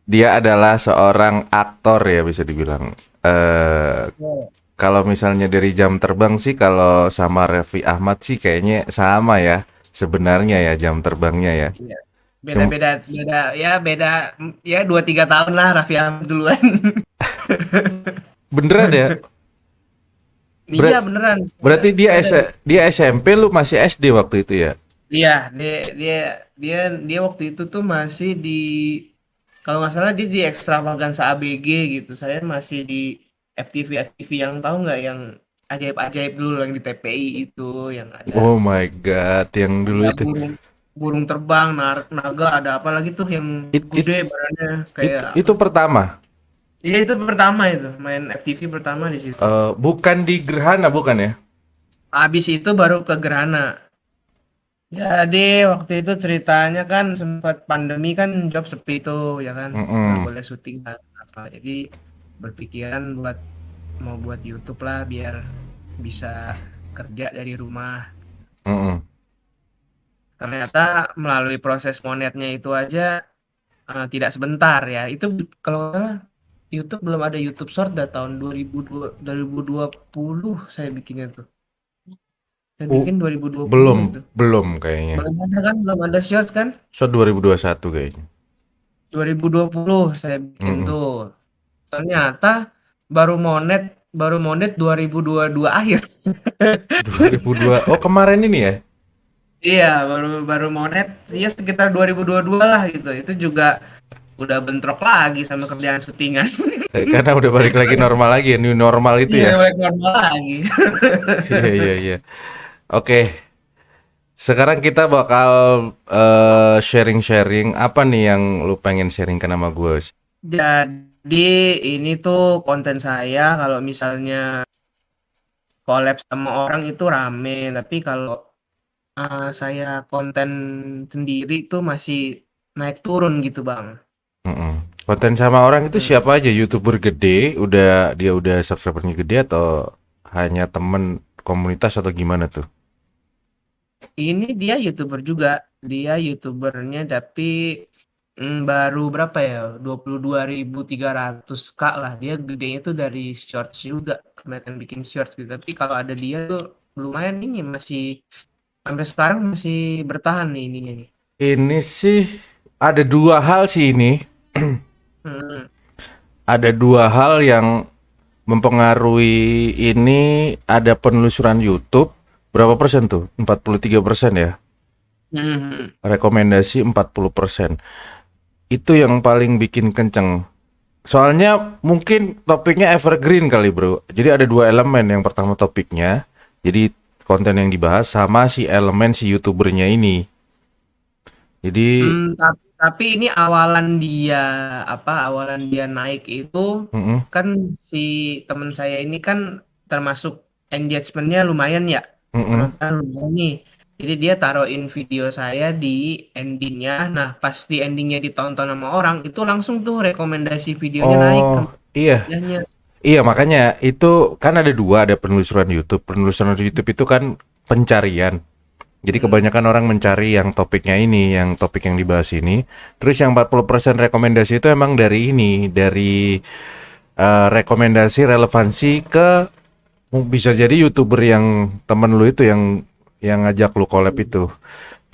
dia adalah seorang aktor ya bisa dibilang. Eh Oh, Kalau misalnya dari jam terbang sih kalau sama Raffi Ahmad sih kayaknya sama ya sebenarnya ya jam terbangnya ya. iya. Cum Beda-beda beda ya beda ya 2-3 tahun lah Raffi Ahmad duluan. beneran ya? Iya Ber- beneran. Berarti Saya dari dia SMP lu masih SD waktu itu ya? iya dia dia dia dia waktu itu tuh masih di kalau nggak salah dia di Extravaganza ABG gitu. Saya masih di FTV FTV yang tahu nggak yang ajaib-ajaib dulu yang di TPI itu yang ada Oh my god, yang dulu ada itu. burung burung terbang naga ada apa lagi tuh yang It, it, gede badannya kayak apa. itu pertama. Iya itu pertama itu main FTV pertama di situ. Bukan di Gerhana bukan ya? Habis itu baru ke Gerhana. Jadi waktu itu ceritanya kan sempat pandemi kan job sepi tuh ya kan nggak Mm-mm, boleh syuting lah apa jadi berpikiran mau buat YouTube lah biar bisa kerja dari rumah. mm-mm. Ternyata melalui proses monetnya itu aja tidak sebentar ya. Itu kalau nggak salah YouTube belum ada YouTube Short dah tahun 2020 saya bikinnya tuh. Saya Uh, bikin 2020 belum, itu. belum kayaknya. Belum ada kan, belum ada Short kan? So 2021 kayaknya. 2020 saya bikin Mm-mm. tuh. Ternyata baru monet baru monet 2022 akhir. 2002. Oh, kemarin ini ya? Iya, baru baru monet ya sekitar 2022 lah gitu. Itu juga udah bentrok lagi sama kerjaan syutingan. Karena udah balik lagi normal lagi ya, new normal itu Iya, ya. balik normal lagi. Iya iya iya. Oke, sekarang kita bakal sharing-sharing apa nih yang lu pengen sharingkan sama gue? Jadi ini tuh konten saya kalau misalnya collab sama orang itu rame, tapi kalau saya konten sendiri tuh masih naik turun gitu Bang. Mm-mm. Konten sama orang itu Hmm. siapa aja? YouTuber gede, dia udah subscribernya gede atau hanya temen komunitas atau gimana tuh? Ini dia YouTuber juga, dia YouTubernya tapi baru berapa ya? 22.300 k lah. Dia gedenya tuh dari shorts juga, kebanyakan bikin shorts gitu. Tapi kalau ada dia tuh lumayan ini masih sampai sekarang masih bertahan nih ininya nih. Ini sih ada dua hal sih ini. Hmm. Ada dua hal yang mempengaruhi ini. Ada penelusuran YouTube. Berapa persen tuh? 43% ya. Hmm. Rekomendasi 40%. Itu yang paling bikin kenceng. Soalnya mungkin topiknya evergreen kali bro. Jadi ada dua elemen. Yang pertama topiknya. Jadi konten yang dibahas sama si elemen si YouTubernya ini. Jadi Tapi ini awalan dia naik itu mm-mm, kan si teman saya ini kan termasuk engagementnya lumayan ya, mm-mm. penonton lumayan nih. Jadi dia taruhin video saya di endingnya. Nah pas di endingnya ditonton sama orang itu langsung tuh rekomendasi videonya naik ke Oh iya. videonya. Iya makanya itu kan ada dua, ada penelusuran YouTube. Penelusuran YouTube itu kan pencarian. Jadi Hmm. kebanyakan orang mencari yang topiknya ini, yang topik yang dibahas ini. Terus yang 40% rekomendasi itu emang dari ini, dari rekomendasi relevansi ke bisa jadi YouTuber yang temen lu itu yang ngajak lu collab itu.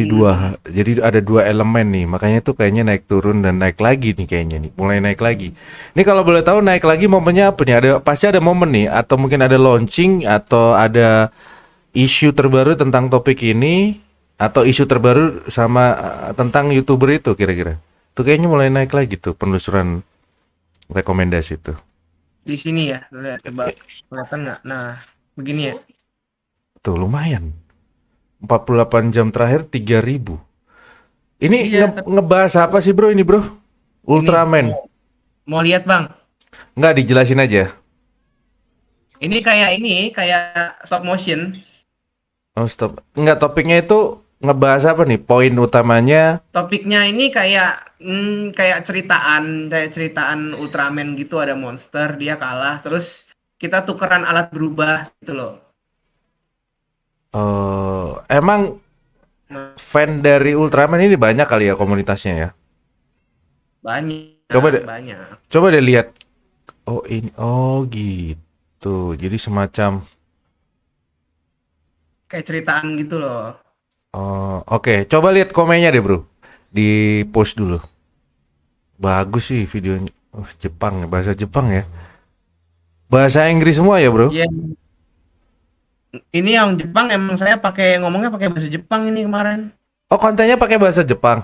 Hmm. Jadi ada dua elemen nih, makanya tuh kayaknya naik turun dan naik lagi nih kayaknya nih, mulai naik lagi. Ini kalau boleh tahu naik lagi momennya apa nih? Ada pasti ada momen nih, atau mungkin ada launching atau ada isu terbaru tentang topik ini atau isu terbaru sama tentang YouTuber itu kira-kira. Tuh kayaknya mulai naik lagi tuh penelusuran rekomendasi itu. Di sini ya, lihat coba kelihatan nggak? Nah begini ya. Tuh lumayan. 48 jam terakhir 3.000. Ini Iya, tapi ngebahas apa sih bro ini bro? ini Ultraman. mau lihat Bang. Nggak dijelasin aja. Ini kayak stop motion. Oh stop. Nggak topiknya itu ngebahas apa nih? Poin utamanya. Topiknya ini kayak ceritaan Ultraman gitu ada monster dia kalah terus kita tukeran alat berubah gitu loh. Emang Nah, fan dari Ultraman ini banyak kali ya komunitasnya ya. banyak Coba deh, banyak. coba deh lihat. Oh ini, oh gitu. Jadi semacam, Kayak ceritaan gitu loh. oh oke. Coba lihat komennya deh bro. Di post dulu. Bagus sih videonya. Oh, Jepang, bahasa Jepang ya. Bahasa Inggris semua ya bro. Iya, ini yang Jepang emang saya ngomongnya pakai bahasa Jepang ini kemarin. Oh kontennya pakai bahasa Jepang.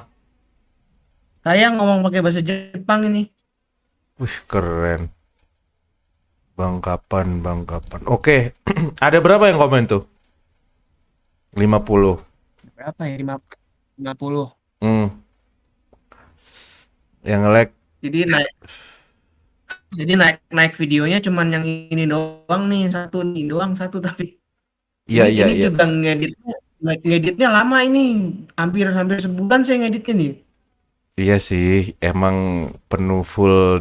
Saya ngomong pakai bahasa Jepang ini. Wih keren. Bangkapan. Oke. Ada berapa yang komen tuh? 50. Berapa ya? 50. Hmm. Yang like. Jadi naik jadi naik naik videonya cuman yang ini doang nih, satu nih doang satu tapi Iya iya ini iya. juga ngeditnya lama ini. Hampir hampir sebulan saya ngeditnya nih. Iya sih, emang penuh full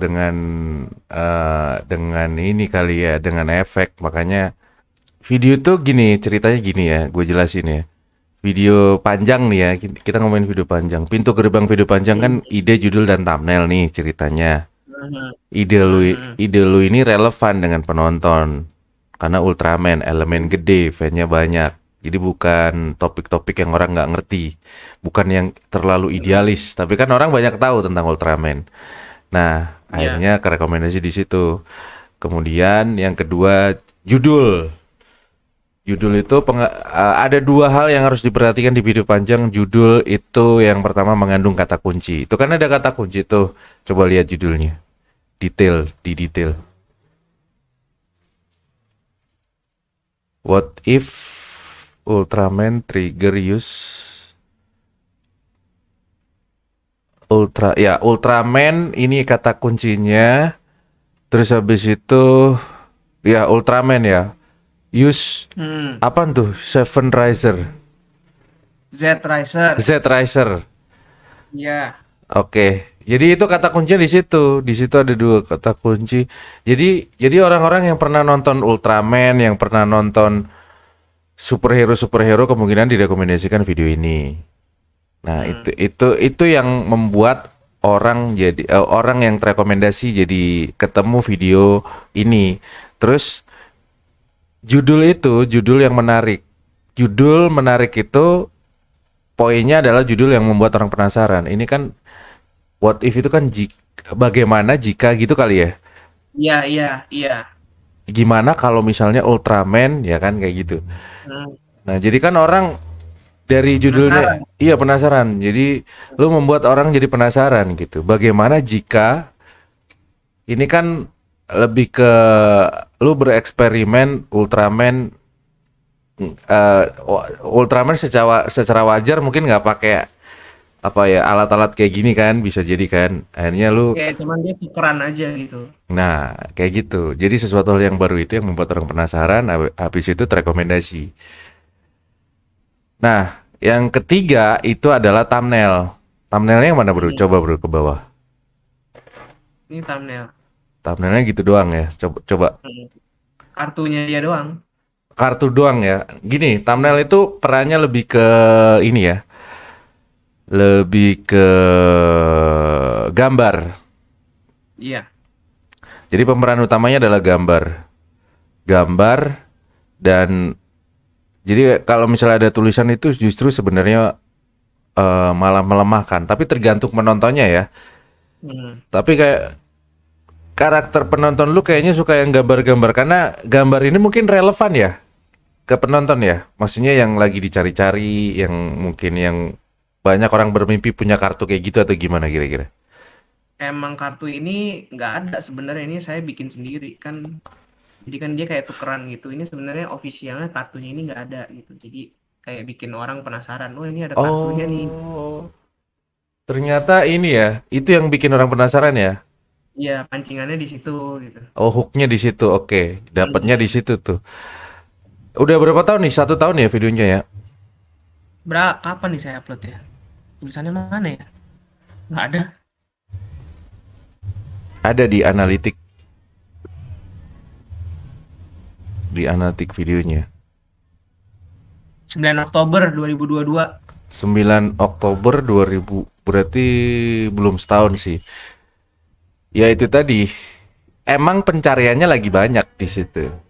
dengan ini kali ya, dengan efek. Makanya video tuh gini, ceritanya gini ya, gue jelasin ya. Video panjang nih ya, kita ngomongin video panjang. Pintu gerbang video panjang kan Hmm. ide, judul dan thumbnail nih ceritanya. Mhm. Ide lu, Mhm. ide lu ini relevan dengan penonton. Karena Ultraman elemen gede, fan-nya banyak. Jadi bukan topik-topik yang orang nggak ngerti, bukan yang terlalu idealis. Tapi kan orang banyak tahu tentang Ultraman. Nah, Iya. akhirnya ke rekomendasi di situ. Kemudian yang kedua judul. Judul itu ada dua hal yang harus diperhatikan di video panjang. Judul itu yang pertama mengandung kata kunci. Itu kan ada kata kunci tuh. Coba lihat judulnya. Detail. What if Ultraman trigger use Ultraman ini kata kuncinya. Terus habis itu ya Ultraman ya. Use Hmm. apa tuh? Seven Riser. Z Riser. Z Riser. Iya. Oke. Jadi itu kata kuncinya di situ. Di situ ada dua kata kunci. Jadi orang-orang yang pernah nonton Ultraman, yang pernah nonton superhero kemungkinan direkomendasikan video ini. Nah, Hmm. itu yang membuat orang yang terekomendasi jadi ketemu video ini. Terus judul yang menarik. Judul menarik itu poinnya adalah judul yang membuat orang penasaran. Ini kan what if itu kan bagaimana jika gitu kali ya. Iya, iya, iya. Gimana kalau misalnya Ultraman ya kan kayak gitu. Hmm. Nah, jadi kan orang dari Penasaran. judulnya iya penasaran. Jadi lu membuat orang jadi penasaran gitu. Bagaimana jika ini kan lebih ke lu bereksperimen eh, Ultraman secara wajar mungkin nggak pakai apa ya alat-alat kayak gini kan bisa jadi kan akhirnya lu Kayak cuman dia tukeran aja gitu. nah kayak gitu jadi sesuatu hal yang baru itu yang membuat orang penasaran habis itu terekomendasi. Nah yang ketiga itu adalah thumbnailnya yang mana bro, Hmm. coba bro ke bawah. Ini thumbnail. Thumbnailnya gitu doang ya, coba Hmm. Kartunya dia doang. kartu doang ya. Gini, thumbnail Hmm. itu perannya lebih ke ini ya, lebih ke gambar. Iya. Jadi pemeran utamanya adalah gambar dan jadi kalau misalnya ada tulisan itu justru sebenarnya malah melemahkan. Tapi tergantung penontonnya ya. Hmm. Tapi kayak karakter penonton lu kayaknya suka yang gambar-gambar karena gambar ini mungkin relevan ya ke penonton ya. Maksudnya yang lagi dicari-cari, yang mungkin yang banyak orang bermimpi punya kartu kayak gitu atau gimana kira-kira? Emang kartu ini nggak ada sebenarnya, ini saya bikin sendiri kan. Jadi kan dia kayak tukeran gitu. Ini sebenarnya officialnya kartunya ini nggak ada gitu. Jadi kayak bikin orang penasaran. Oh ini ada kartunya nih. Oh, ternyata ini ya, itu yang bikin orang penasaran ya. Iya pancingannya di situ gitu. Oh, hooknya di situ. Oke, dapatnya di Hmm. situ tuh. Udah berapa tahun nih? 1 tahun ya videonya ya? Kapan nih saya upload ya? Tulisannya mana ya? Nggak ada. Ada di analitik videonya. 9 Oktober 2022. 9 Oktober 2000 berarti belum setahun sih. Ya itu tadi. Emang pencariannya lagi banyak di situ.